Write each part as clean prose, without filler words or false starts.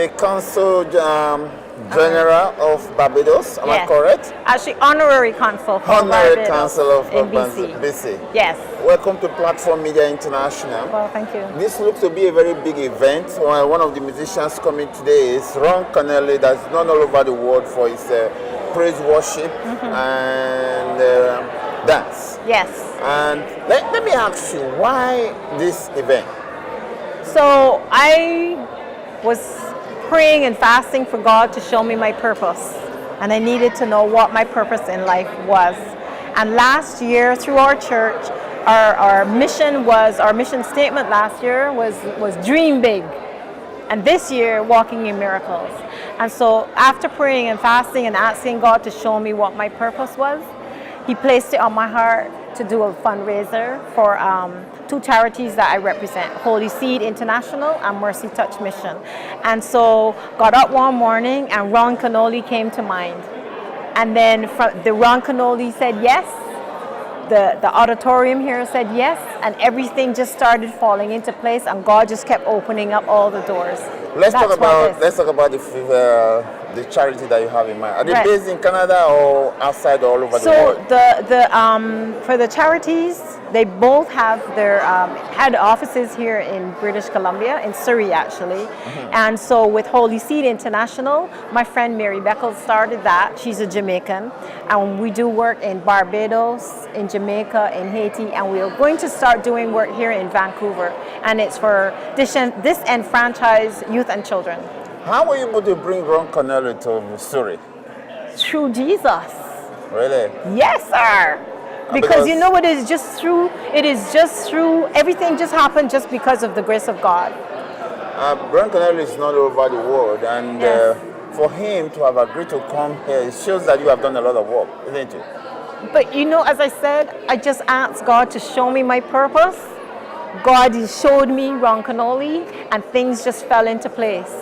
the Consul General of Barbados, am I correct? Actually, Honorary Consul for Honorary Barbados Consul of in BC. BC. Yes. Welcome to Platform Media International. Well, thank you. This looks to be a very big event. One of the musicians coming today is Kenoly, that's known all over the world for his praise worship and dance. Yes. And let me ask you, why this event? So I was praying and fasting for God to show me my purpose. And I needed to know what my purpose in life was. And last year, through our church, our mission statement last year was dream big. And this year, walking in miracles. And so after praying and fasting and asking God to show me what my purpose was, He placed it on my heart to do a fundraiser for two charities that I represent, Holy Seed International and Mercy Touch Mission. And so got up one morning and Kenoly came to mind. And then Kenoly said yes. The auditorium here said yes, and everything just started falling into place, and God just kept opening up all the doors. Let's talk about the charity that you have in mind. Are they based in Canada or outside all over the world? So for the charities, they both have their had offices here in British Columbia, in Surrey actually. And so with Holy Seed International, my friend Mary Beckel started that. She's a Jamaican, and we do work in Barbados, in Jamaica, in Haiti, and we are going to start doing work here in Vancouver. And it's for disenfranchised youth and children. How were you able to bring Kenoly to Surrey? Through Jesus. Really? Yes, sir. Because you know, it is just through, everything just happened just because of the grace of God. Kenoly is not over the world, and for him to have agreed to come here, it shows that you have done a lot of work, isn't it? But you know, as I said, I just asked God to show me my purpose. God showed me Kenoly, and things just fell into place.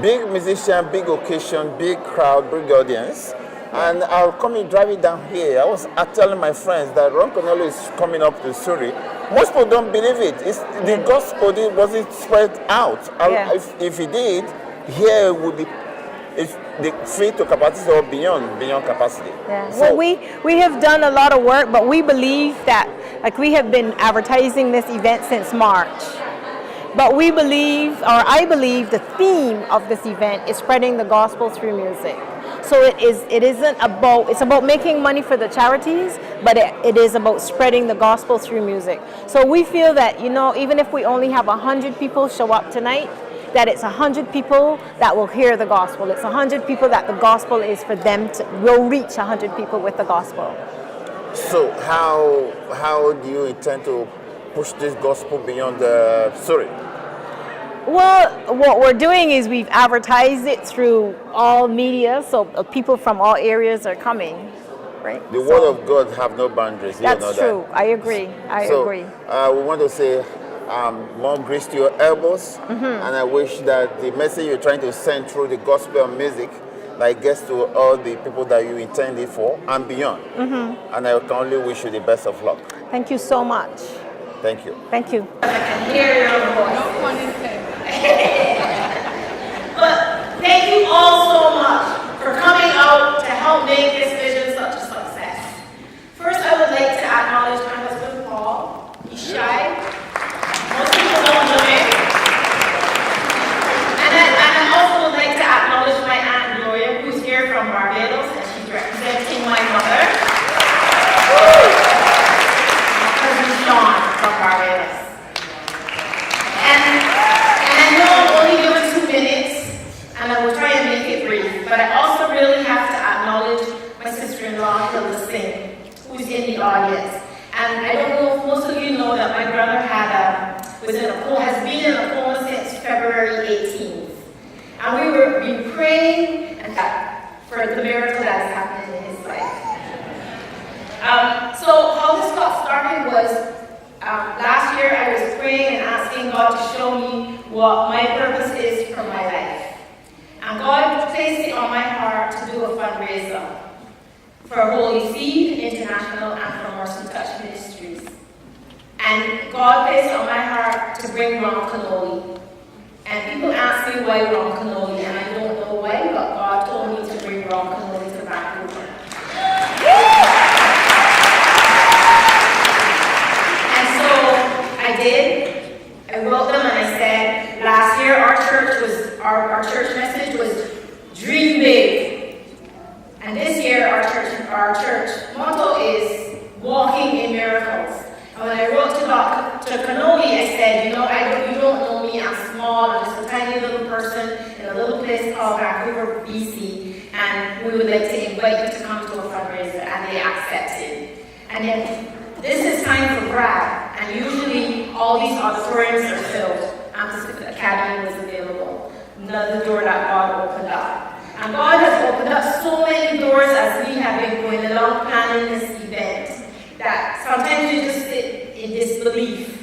Big musician, big occasion, big crowd, big audience. And I was driving down here. I was telling my friends that Kenoly is coming up to Surrey. Most people don't believe it. The gospel wasn't spread out. If it did, here would be the free to capacity or beyond capacity. Yeah. So, well, we have done a lot of work, but we believe that, like, we have been advertising this event since March. But we believe, or I believe, the theme of this event is spreading the gospel through music. So it's about making money for the charities, but it is about spreading the gospel through music. So we feel that, you know, even if we only have 100 people show up tonight, that it's 100 people that will hear the gospel. It's 100 people that the gospel is for them will reach 100 people with the gospel. So how do you intend to push this gospel beyond Surrey? Well, what we're doing is we've advertised it through all media, so people from all areas are coming, right? The word of God have no boundaries. That's true. I agree. I agree. We want to say more grace to your elbows, and I wish that the message you're trying to send through the gospel and music like gets to all the people that you intended for and beyond. And I can only wish you the best of luck. Thank you so much. Thank you. Thank you. I can hear your voice. No pun intended. But thank you all so much for coming out to help make this vision such a success. First, I would like to acknowledge my husband, Paul. He's shy. Most people don't know him. And I also would like to acknowledge my Aunt Gloria, who's here from Barbados, and she's representing my mother. My cousin Sean from Barbados. And I know I'm only given 2 minutes, and I will try and make it brief, but I also really have to acknowledge my sister-in-law, Hilda Singh, who's in the audience. And I don't know if most of you know that my brother has been in a coma since February 18th. And we've been praying for the miracle that has happened in his life. So how this got started was, last year I was praying and asking God to show me what my purpose is for my life. And God placed it on my heart to do a fundraiser for Holy Seed International and for Mercy Touch Ministries. And God placed it on my heart to bring Kenoly. And People ask me why Ron Kenoly, and I don't know why, but God told me to bring Ron Kenoly to Vancouver. And so I did. I wrote them and I said, last year our church message was dream big. And this year our church motto is walking in miracles. And when I wrote to Kenoly, I said, you don't know me, I'm small, I'm just a tiny little person in a little place called Vancouver, BC, and we would like to invite you to come to a fundraiser, and they accepted. And then this is time for grad, and usually all these auditoriums are filled. Pacific Academy was available. Another door that God opened up. And God has opened up so many doors as we have been going along planning this event, that sometimes you just sit in disbelief.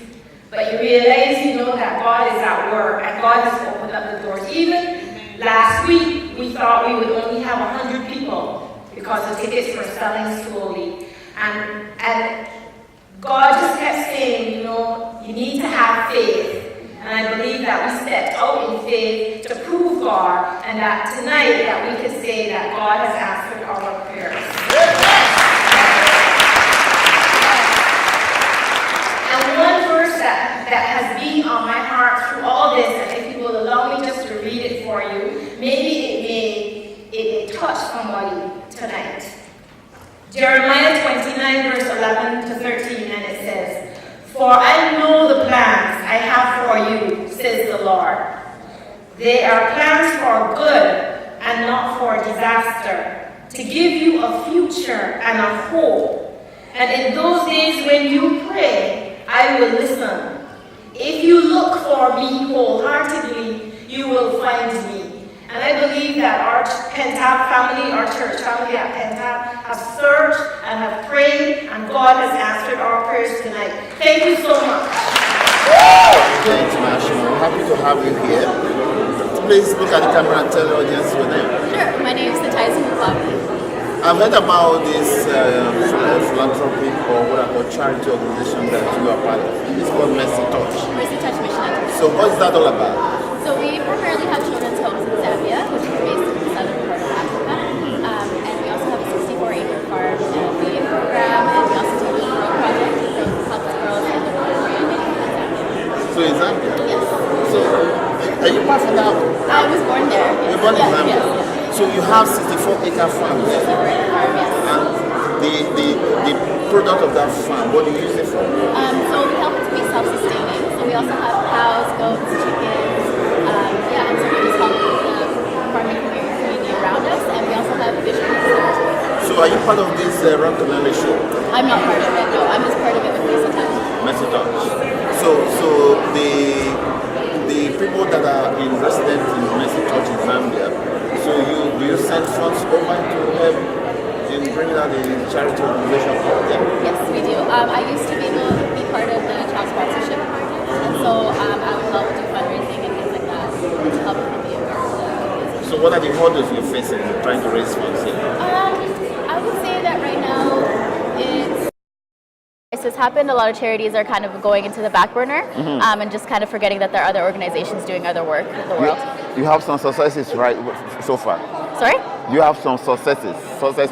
But you realize, that God is at work, and God has opened up the doors. Even last week, we thought we would only have 100 people because the tickets were selling slowly. And God just kept saying, you need to have faith. And I believe that we stepped out in faith to prove God, and that tonight that we could say that God has answered our prayers. And one verse that has been on my heart through all this, and if you will allow me just to read it for you, maybe it touch somebody tonight. Jeremiah 29 verse 11 to 13, and it says, "For I know the plans I have for you, says the Lord. They are plans for good and not for disaster, to give you a future and a hope. And in those days when you pray, I will listen. If you look for me wholeheartedly, you will find me." And I believe that our Pentab family, our church family at Pentab, have searched and have prayed, and God has answered our prayers tonight. Thank you so much. International, happy to have you here. Please look at the camera and tell the audience your name. Sure, my name is Pentab. I've heard about this philanthropic or what I call charity organization that you are part of. It's called Mercy Touch. Mercy Touch Mission. So what's that all about? So we primarily have children's homes in Zambia, which is based in the southern part of Africa. And we also have a 64-acre farm and a feeding program, and we also do a rural project that helps girls in the rural area in Zambia. So in Zambia? Yes. So are you part of that? I was born there. Yes. You were born in Zambia? Yes. So you have 64-acre farm there? 64-acre farm, yes. And the product of that farm, what do you use it for? So we help it to be self-sustaining. So we also have cows, goats, chickens. And so we just help the farming community around us, and we also have fish and stuff. So are you part of this Ron Kenoly show? I'm not part of it, no. I'm just part of it with Mercy Touch. Mercy Touch. So the people that are in resident in Mercy Touch in Zambia, so do you send funds over to help in bringing out the charity organization for them? Yes, we do. I used to be part of the child sponsorship, and so I would help do fundraising and things like that to help with the organization. So what are the hurdles you're facing in trying to raise funds here? I would say that right now crisis happened, a lot of charities are kind of going into the back burner and just kind of forgetting that there are other organizations doing other work in the world. You have some successes right so far? Sorry? You have some successes?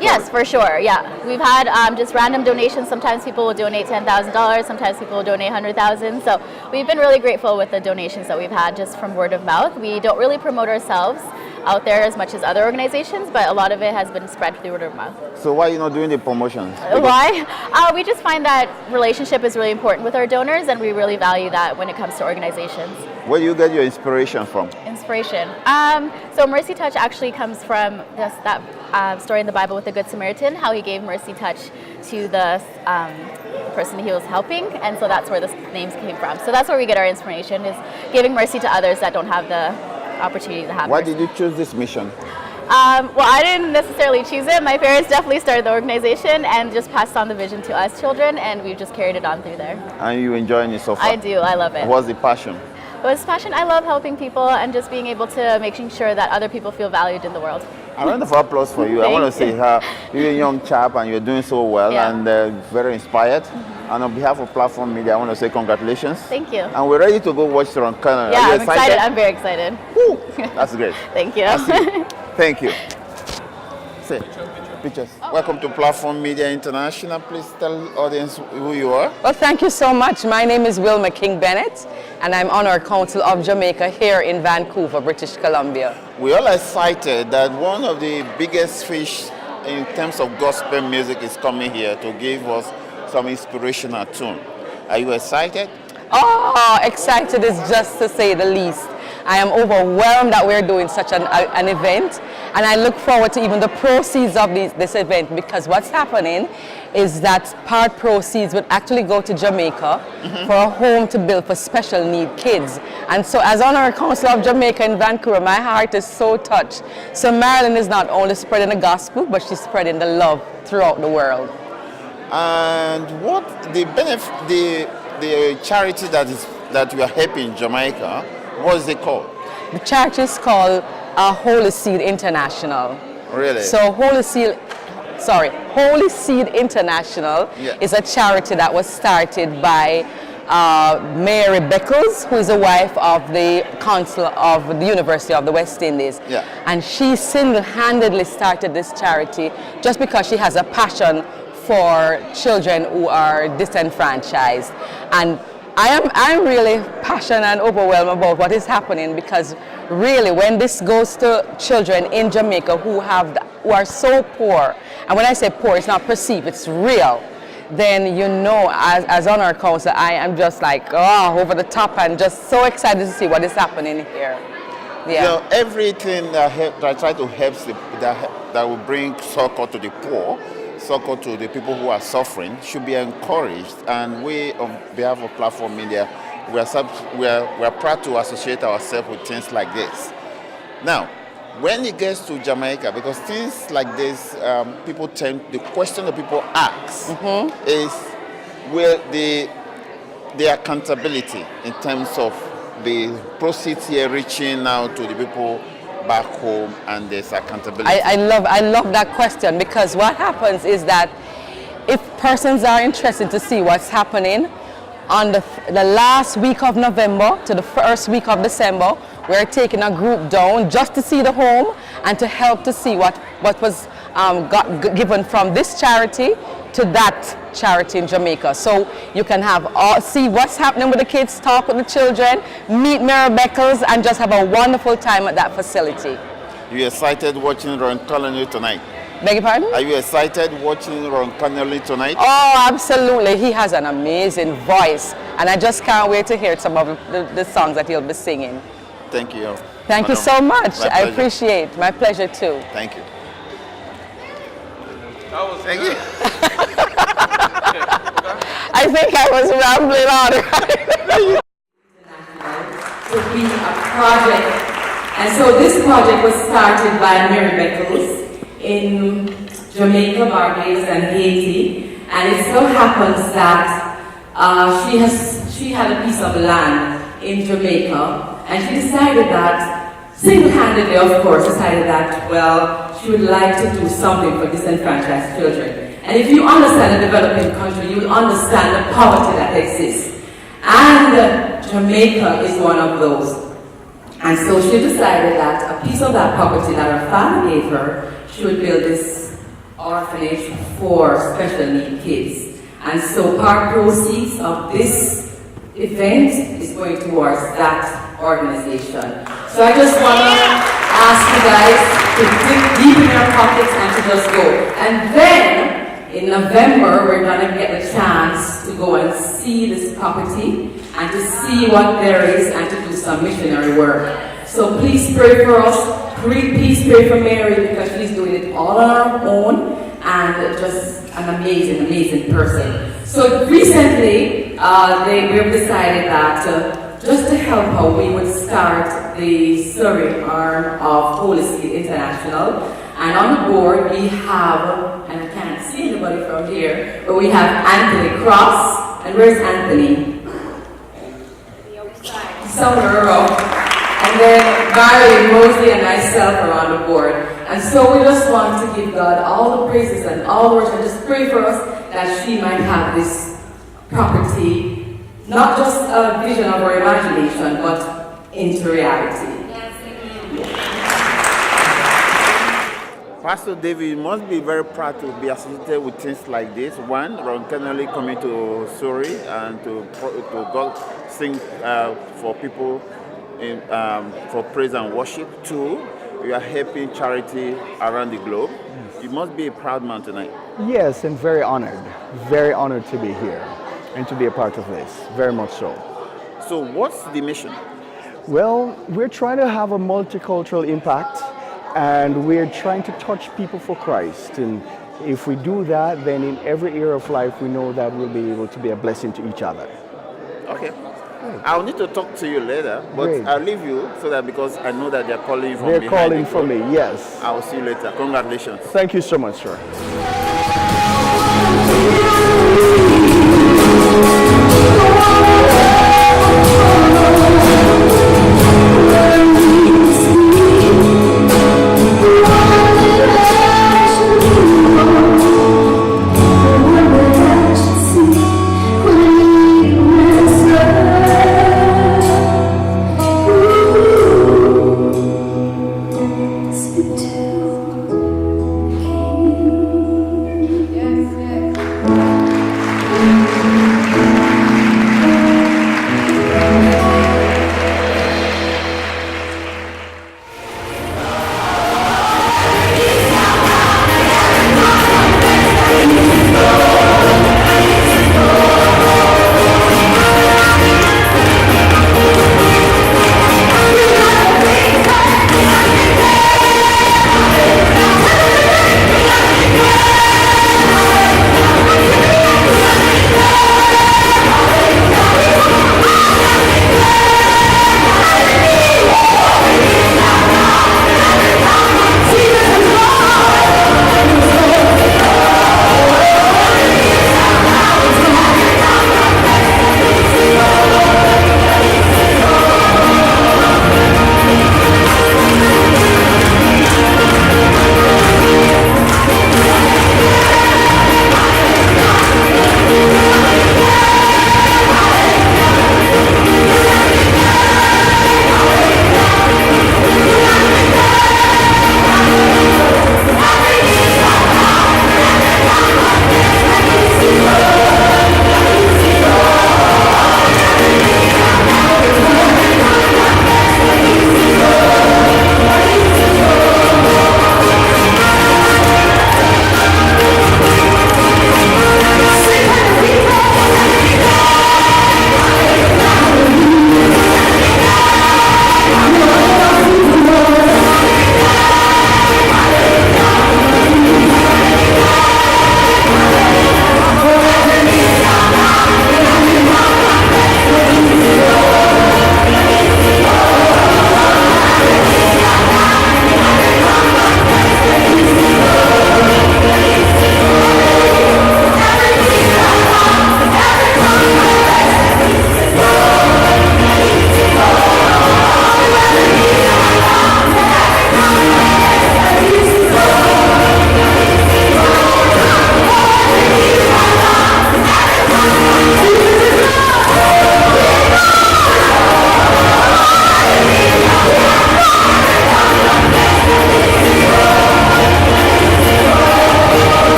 Yes, for sure, yeah. We've had just random donations. Sometimes people will donate $10,000, sometimes people will donate $100,000. So we've been really grateful with the donations that we've had just from word of mouth. We don't really promote ourselves out there as much as other organizations, but a lot of it has been spread through word of mouth. So why are you not doing the promotions? Why? We just find that relationship is really important with our donors, and we really value that when it comes to organizations. Where do you get your inspiration from? Inspiration. So Mercy Touch actually comes from that story in the Bible with the Good Samaritan, how he gave Mercy Touch to the person he was helping, and so that's where the names came from. So that's where we get our inspiration, is giving mercy to others that don't have the opportunity to have Why mercy. did you choose this mission? Well, I didn't necessarily choose it. My parents definitely started the organization and just passed on the vision to us children, and we've just carried it on through there. And you enjoying it so far? I do. I love it. What's the passion? What's passion? I love helping people and just being able to making sure that other people feel valued in the world. A round of applause for you. I want to say how you're a young chap and you're doing so well and very inspired. And on behalf of Platform Media, I want to say congratulations. Thank you. And we're ready to go watch Ron Kenoly. Yeah, Are you I'm excited. I'm very excited. Woo! That's great. Thank you. Thank you. Say, pictures. Welcome to Platform Media International. Please tell the audience who you are. Well, thank you so much. My name is Wilma King Bennett, and I'm on our Council of Jamaica here in Vancouver, British Columbia. We all excited that one of the biggest fish in terms of gospel music is coming here to give us some inspirational tune. Are you excited? Oh, excited is just to say the least. I am overwhelmed that we're doing such an event, and I look forward to even the proceeds of this event, because what's happening is that part proceeds would actually go to Jamaica for a home to build for special need kids. And so as on our Council of Jamaica in Vancouver, my heart is so touched. So Marilyn is not only spreading the gospel, but she's spreading the love throughout the world. And what the benefit, the charity that you are helping in Jamaica, what is it called? The charity is called Holy Seed International. Really? So Holy Seed International is a charity that was started by Mary Beckles, who is the wife of the Consul of the University of the West Indies. Yeah. And she single-handedly started this charity just because she has a passion for children who are disenfranchised. And I'm really passionate and overwhelmed about what is happening, because really when this goes to children in Jamaica who are so poor, and when I say poor, it's not perceived, it's real, then you know, as on our council, I am just like, oh, over the top and just so excited to see what is happening here. Yeah. You know, everything that try to help that will bring succor to the poor, succor to the people who are suffering, should be encouraged. And we, on behalf of Platform Media, we are proud to associate ourselves with things like this. Now, when it gets to Jamaica, because things like this, the question that people ask is, will the accountability in terms of the proceeds here reaching out to the people back home, and there's accountability? I love that question, because what happens is that if persons are interested to see what's happening, on the last week of November to the first week of December, we're taking a group down just to see the home and to help to see what was given from this charity to that charity in Jamaica. So you can see what's happening with the kids, talk with the children, meet Mary Beckles, and just have a wonderful time at that facility. You excited watching Ron Kenoly tonight? Beg your pardon? Are you excited watching Ron Kenoly tonight? Oh, absolutely. He has an amazing voice, and I just can't wait to hear some of the songs that he'll be singing. Thank you. Thank you so much. I appreciate it. My pleasure too. Thank you. Thank you. I think I was rambling on. To be a project. And so this project was started by Mary Beckles in Jamaica, Barbados, and Haiti. And it so happens that she had a piece of land in Jamaica, and she decided that, single-handedly of course, well, she would like to do something for disenfranchised children. And if you understand a developing country, you will understand the poverty that exists. And Jamaica is one of those. And so she decided that a piece of that property that her father gave her, she would build this orphanage for special need kids. And so part proceeds of this event is going towards that organization. So I just want to ask you guys to dig deep in your pockets and to just go. And then in November, we're going to get a chance to go and see this property and to see what there is and to do some missionary work. So please pray for us. Please pray for Mary, because she's doing it all on her own and just an amazing, amazing person. So recently, we've decided that just to help her, we would start the serving arm of Holy Seed International. And on the board, we have, and I can't see anybody from here, but we have Anthony Cross. And where's Anthony? Somewhere around. And then Marilyn Mosley and myself are on the board. And so we just want to give God all the praises and all the worship, and just pray for us that she might have this property, not just a vision of her imagination, but into reality. Pastor David, you must be very proud to be associated with things like this. One, Ron Kenoly coming to Surrey and to God sing for people for praise and worship. Two, you are helping charity around the globe. You must be a proud man tonight. Yes, and very honored to be here and to be a part of this, very much so. So what's the mission? Well, we're trying to have a multicultural impact, and we're trying to touch people for Christ. And if we do that, then in every area of life, we know that we'll be able to be a blessing to each other. Okay. I'll need to talk to you later, but Great. I'll leave you so that because I know that they're calling you from They're behind calling the for door. me, yes. I'll see you later. Congratulations. Thank you so much, sir.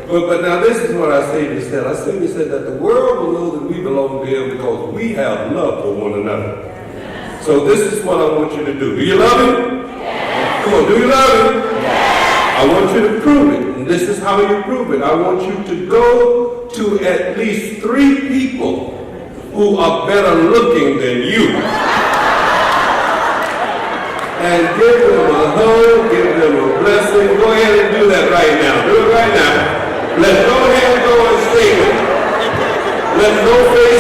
But now this is what I say to said. I simply said that the world will know that we belong to Him because we have love for one another. So this is what I want you to do. Do you love Him? Yes. Come on, do you love Him? Yes. I want you to prove it. And this is how you prove it. I want you to go to at least 3 people who are better looking than you. And give them a hug, give them a blessing. Go ahead and do that right now. Do it right now. Let's go ahead and go and say it. Let's go face